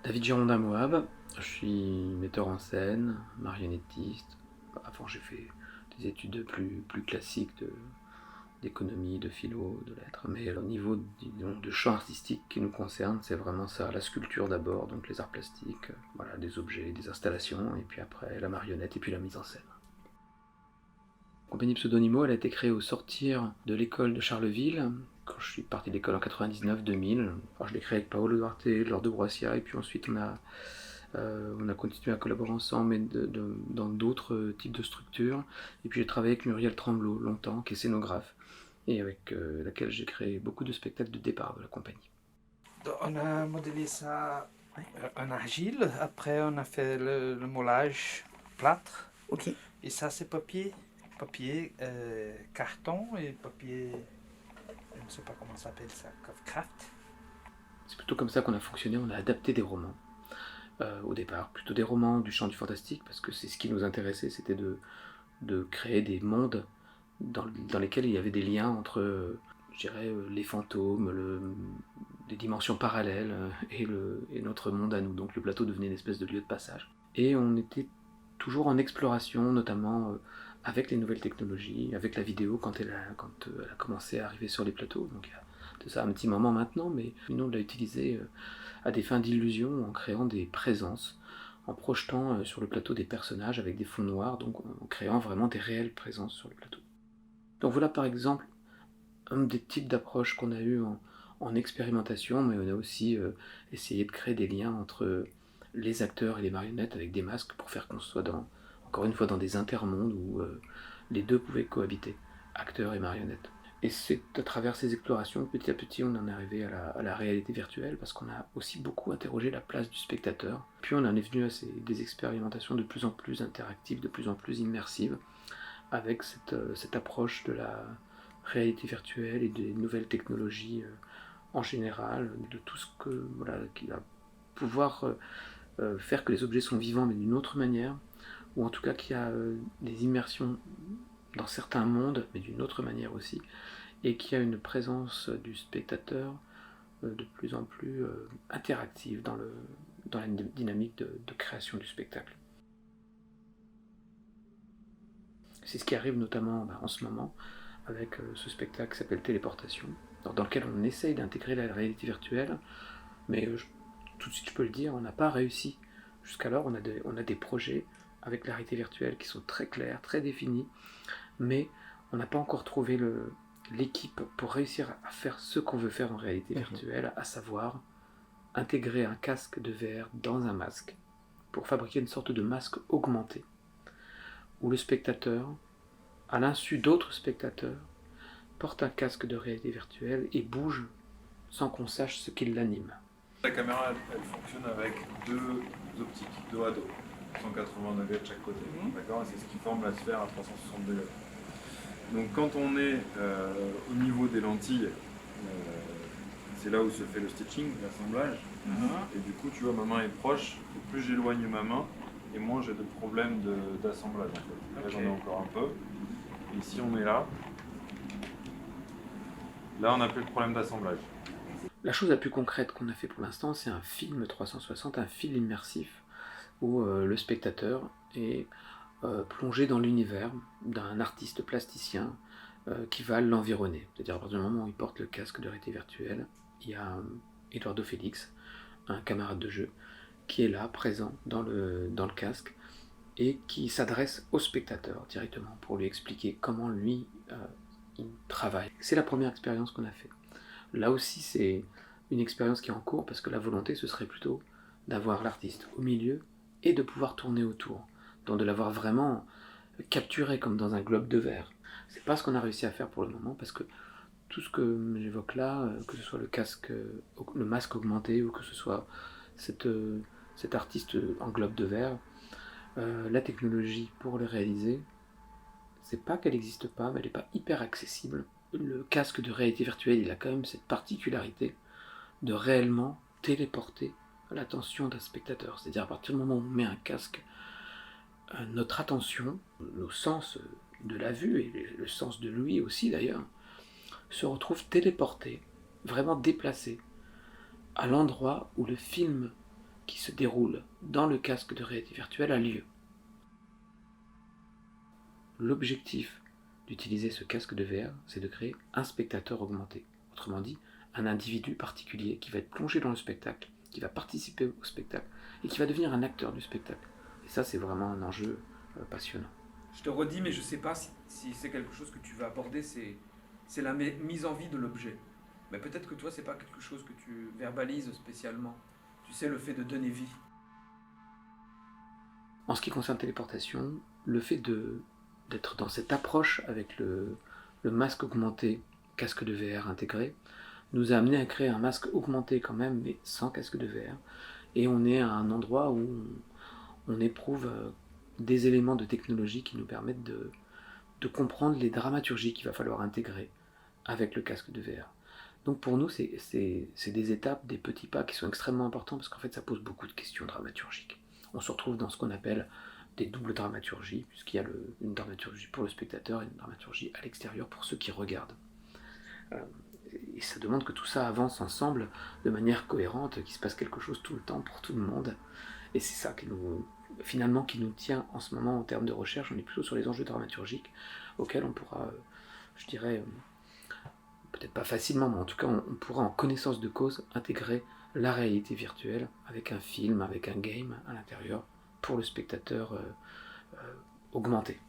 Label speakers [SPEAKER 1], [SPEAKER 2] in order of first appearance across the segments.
[SPEAKER 1] David Girondin Moab, je suis metteur en scène, marionnettiste. Avant j'ai fait des études plus classiques d'économie, de philo, de lettres. Mais au niveau de champ artistique qui nous concerne, c'est vraiment ça, la sculpture d'abord, donc les arts plastiques, voilà, des objets, des installations, et puis après la marionnette et puis la mise en scène. La compagnie Pseudonymo, elle a été créée au sortir de l'école de Charleville, quand je suis parti de l'école en 99-2000. Alors je l'ai créée avec Paolo Duarte, Laure de Broissia, et puis ensuite on a continué à collaborer ensemble mais dans d'autres types de structures. Et puis j'ai travaillé avec Muriel Tremblot longtemps, qui est scénographe, et avec laquelle j'ai créé beaucoup de spectacles de départ de la compagnie.
[SPEAKER 2] Donc, on a modélé ça en argile, après on a fait le moulage plâtre.
[SPEAKER 3] Ok.
[SPEAKER 2] Et ça c'est papier carton et papier, je ne sais pas comment ça s'appelle ça, craft.
[SPEAKER 1] C'est plutôt comme ça qu'on a fonctionné, on a adapté des romans. Au départ, plutôt des romans du champ du fantastique, parce que c'est ce qui nous intéressait, c'était de créer des mondes dans lesquels il y avait des liens entre, je dirais, les fantômes, des dimensions parallèles et notre monde à nous. Donc le plateau devenait une espèce de lieu de passage. Et on était toujours en exploration, notamment avec les nouvelles technologies, avec la vidéo quand elle a commencé à arriver sur les plateaux. Donc il y a de ça un petit moment maintenant, mais nous on l'a utilisé à des fins d'illusion en créant des présences, en projetant sur le plateau des personnages avec des fonds noirs, donc en créant vraiment des réelles présences sur le plateau. Donc voilà par exemple un des types d'approches qu'on a eu en expérimentation, mais on a aussi essayé de créer des liens entre les acteurs et les marionnettes avec des masques pour faire qu'on soit encore une fois dans des intermondes où les deux pouvaient cohabiter, acteurs et marionnettes. Et c'est à travers ces explorations que petit à petit on en est arrivé à la réalité virtuelle, parce qu'on a aussi beaucoup interrogé la place du spectateur. Puis on en est venu à des expérimentations de plus en plus interactives, de plus en plus immersives, avec cette approche de la réalité virtuelle et des nouvelles technologies en général, de tout ce qui va pouvoir faire que les objets sont vivants mais d'une autre manière, ou en tout cas qu'il y a des immersions dans certains mondes mais d'une autre manière aussi, et qu'il y a une présence du spectateur de plus en plus interactive dans la dynamique de création du spectacle. C'est ce qui arrive notamment en ce moment avec ce spectacle qui s'appelle Téléportation, dans lequel on essaye d'intégrer la réalité virtuelle, mais tout de suite je peux le dire, on n'a pas réussi. Jusqu'alors on a des projets avec la réalité virtuelle qui sont très clairs, très définis, mais on n'a pas encore trouvé l'équipe pour réussir à faire ce qu'on veut faire en réalité virtuelle, à savoir intégrer un casque de VR dans un masque, pour fabriquer une sorte de masque augmenté, où le spectateur, à l'insu d'autres spectateurs, porte un casque de réalité virtuelle et bouge sans qu'on sache ce qui l'anime.
[SPEAKER 4] La caméra, elle fonctionne avec deux optiques, dos à dos, 180 degrés de chaque côté. D'accord. Et c'est ce qui forme la sphère à 360 degrés. Donc quand on est au niveau des lentilles, c'est là où se fait le stitching, l'assemblage. Et du coup, tu vois, ma main est proche, et plus j'éloigne ma main, et moins j'ai de problèmes d'assemblage. En fait. Là, j'en ai encore un peu. Et si on est là, on n'a plus de problème d'assemblage.
[SPEAKER 1] La chose la plus concrète qu'on a fait pour l'instant, c'est un film 360, un film immersif, où le spectateur est plongé dans l'univers d'un artiste plasticien qui va l'environner. C'est-à-dire à partir du moment où il porte le casque de réalité virtuelle, il y a Eduardo Félix, un camarade de jeu, qui est là, présent dans le casque, et qui s'adresse au spectateur directement pour lui expliquer comment lui il travaille. C'est la première expérience qu'on a fait. Là aussi c'est une expérience qui est en cours, parce que la volonté ce serait plutôt d'avoir l'artiste au milieu et de pouvoir tourner autour, donc de l'avoir vraiment capturé comme dans un globe de verre. C'est pas ce qu'on a réussi à faire pour le moment, parce que tout ce que j'évoque là, que ce soit le masque augmenté, ou que ce soit cet artiste en globe de verre, la technologie pour le réaliser, c'est pas qu'elle n'existe pas, mais elle n'est pas hyper accessible. Le casque de réalité virtuelle, il a quand même cette particularité de réellement téléporter l'attention d'un spectateur. C'est-à-dire à partir du moment où on met un casque, notre attention, nos sens de la vue et le sens de l'ouïe aussi d'ailleurs, se retrouvent téléportés, vraiment déplacés, à l'endroit où le film qui se déroule dans le casque de réalité virtuelle a lieu. L'objectif d'utiliser ce casque de VR, c'est de créer un spectateur augmenté. Autrement dit, un individu particulier qui va être plongé dans le spectacle, qui va participer au spectacle et qui va devenir un acteur du spectacle. Et ça, c'est vraiment un enjeu passionnant.
[SPEAKER 3] Je te redis, mais je ne sais pas si c'est quelque chose que tu veux aborder, c'est la mise en vie de l'objet. Mais peut-être que toi, c'est pas quelque chose que tu verbalises spécialement. Tu sais, le fait de donner vie.
[SPEAKER 1] En ce qui concerne téléportation, le fait d'être dans cette approche avec le masque augmenté, casque de VR intégré, nous a amené à créer un masque augmenté quand même, mais sans casque de VR. Et on est à un endroit où on éprouve des éléments de technologie qui nous permettent de comprendre les dramaturgies qu'il va falloir intégrer avec le casque de VR. Donc pour nous, c'est des étapes, des petits pas qui sont extrêmement importants parce qu'en fait, ça pose beaucoup de questions dramaturgiques. On se retrouve dans ce qu'on appelle des doubles dramaturgies, puisqu'il y a une dramaturgie pour le spectateur et une dramaturgie à l'extérieur pour ceux qui regardent. Et ça demande que tout ça avance ensemble de manière cohérente, qu'il se passe quelque chose tout le temps pour tout le monde. Et c'est ça qui nous tient en ce moment en termes de recherche. On est plutôt sur les enjeux dramaturgiques auxquels on pourra, je dirais, peut-être pas facilement, mais en tout cas on pourra en connaissance de cause intégrer la réalité virtuelle avec un film, avec un game à l'intérieur pour le spectateur augmenté.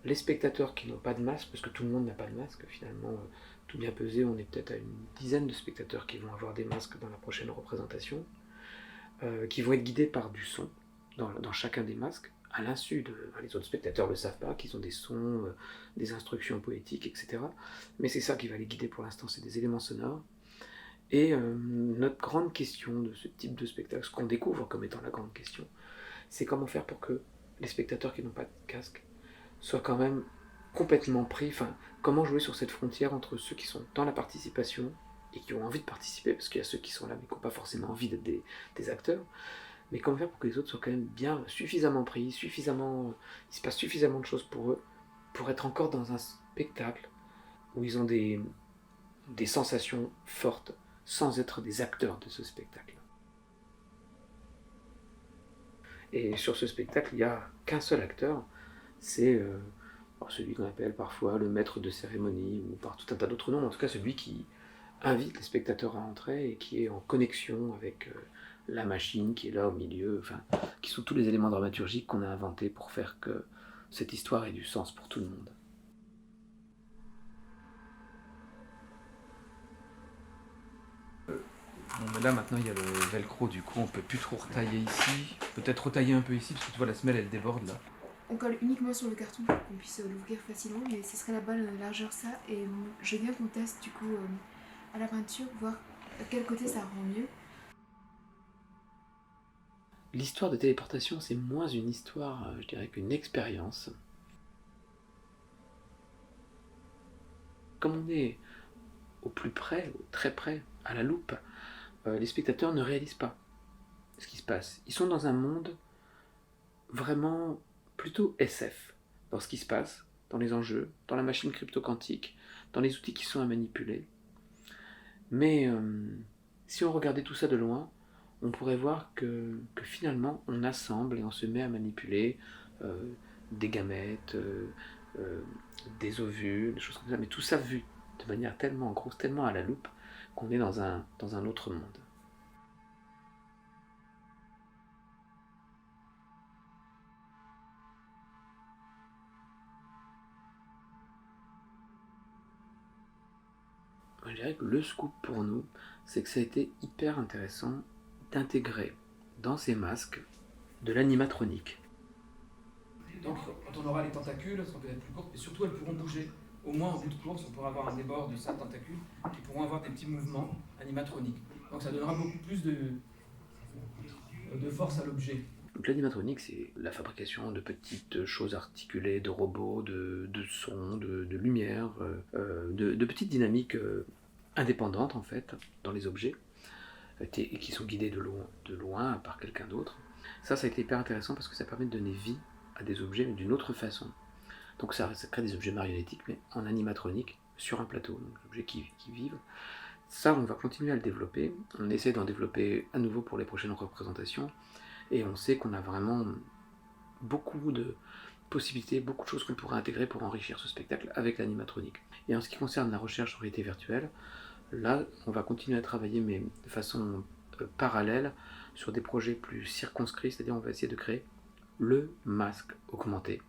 [SPEAKER 1] Les spectateurs qui n'ont pas de masque, parce que tout le monde n'a pas de masque, finalement, tout bien pesé, on est peut-être à une dizaine de spectateurs qui vont avoir des masques dans la prochaine représentation, qui vont être guidés par du son dans chacun des masques, à l'insu les autres spectateurs ne le savent pas, qu'ils ont des sons, des instructions poétiques, etc. Mais c'est ça qui va les guider pour l'instant, c'est des éléments sonores. Et notre grande question de ce type de spectacle, ce qu'on découvre comme étant la grande question, c'est comment faire pour que les spectateurs qui n'ont pas de casque soient quand même complètement pris, comment jouer sur cette frontière entre ceux qui sont dans la participation et qui ont envie de participer, parce qu'il y a ceux qui sont là mais qui n'ont pas forcément envie d'être des acteurs, mais comment faire pour que les autres soient quand même bien suffisamment pris, il se passe suffisamment de choses pour eux, pour être encore dans un spectacle où ils ont des sensations fortes, sans être des acteurs de ce spectacle. Et sur ce spectacle, il n'y a qu'un seul acteur, c'est celui qu'on appelle parfois le maître de cérémonie, ou par tout un tas d'autres noms, en tout cas celui qui invite les spectateurs à entrer et qui est en connexion avec la machine qui est là au milieu, qui sont tous les éléments dramaturgiques qu'on a inventés pour faire que cette histoire ait du sens pour tout le monde.
[SPEAKER 3] Bon, mais là maintenant il y a le velcro, du coup on peut plus trop retailler ici. Peut-être retailler un peu ici parce que tu vois la semelle elle déborde là.
[SPEAKER 5] On colle uniquement sur le carton pour qu'on puisse l'ouvrir facilement, mais ce serait là-bas la largeur ça. Et je viens qu'on teste du coup à la peinture, voir à quel côté ça rend mieux.
[SPEAKER 1] L'histoire de téléportation, c'est moins une histoire, je dirais, qu'une expérience. Comme on est au plus près, très près, à la loupe, les spectateurs ne réalisent pas ce qui se passe. Ils sont dans un monde vraiment plutôt SF, dans ce qui se passe, dans les enjeux, dans la machine crypto-quantique, dans les outils qui sont à manipuler. Mais si on regardait tout ça de loin, on pourrait voir que finalement on assemble et on se met à manipuler des gamètes, des ovules, des choses comme ça, mais tout ça vu de manière tellement grosse, tellement à la loupe, qu'on est dans un autre monde. Je dirais que le scoop pour nous, c'est que ça a été hyper intéressant d'intégrer dans ces masques de l'animatronique.
[SPEAKER 3] Donc quand on aura les tentacules, elles seront peut-être plus courtes, et surtout elles pourront bouger. Au moins en bout de course, on pourra avoir un débord de 5 tentacules qui pourront avoir des petits mouvements animatroniques. Donc ça donnera beaucoup plus de force à l'objet.
[SPEAKER 1] Donc l'animatronique, c'est la fabrication de petites choses articulées, de robots, de sons, de lumière, de petites dynamiques indépendantes en fait, dans les objets, et qui sont guidées de loin par quelqu'un d'autre. Ça a été hyper intéressant parce que ça permet de donner vie à des objets, mais d'une autre façon. Donc ça crée des objets marionnettiques, mais en animatronique, sur un plateau, donc des objets qui vivent. Ça, on va continuer à le développer. On essaie d'en développer à nouveau pour les prochaines représentations. Et on sait qu'on a vraiment beaucoup de possibilités, beaucoup de choses qu'on pourrait intégrer pour enrichir ce spectacle avec l'animatronique. Et en ce qui concerne la recherche en réalité virtuelle, là, on va continuer à travailler, mais de façon parallèle, sur des projets plus circonscrits, c'est-à-dire on va essayer de créer le masque augmenté.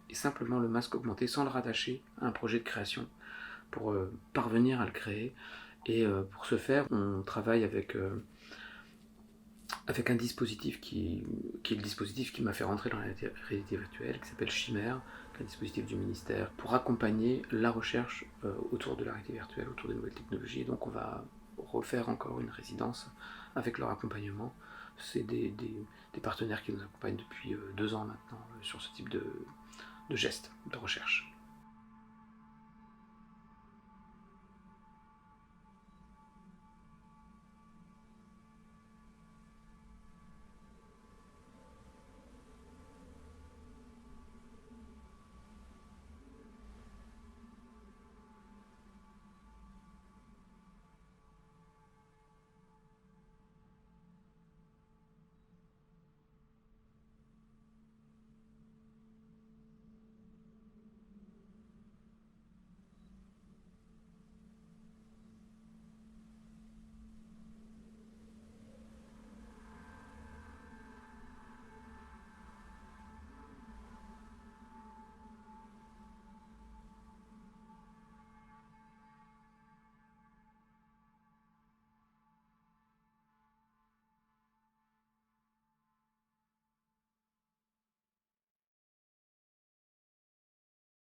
[SPEAKER 1] Et simplement le masque augmenté sans le rattacher à un projet de création pour parvenir à le créer. Et pour ce faire, on travaille avec un dispositif qui est le dispositif qui m'a fait rentrer dans la réalité virtuelle, qui s'appelle Chimère, qui est un dispositif du ministère, pour accompagner la recherche autour de la réalité virtuelle, autour des nouvelles technologies. Donc on va refaire encore une résidence avec leur accompagnement. C'est des partenaires qui nous accompagnent depuis 2 ans maintenant sur ce type de gestes de recherche.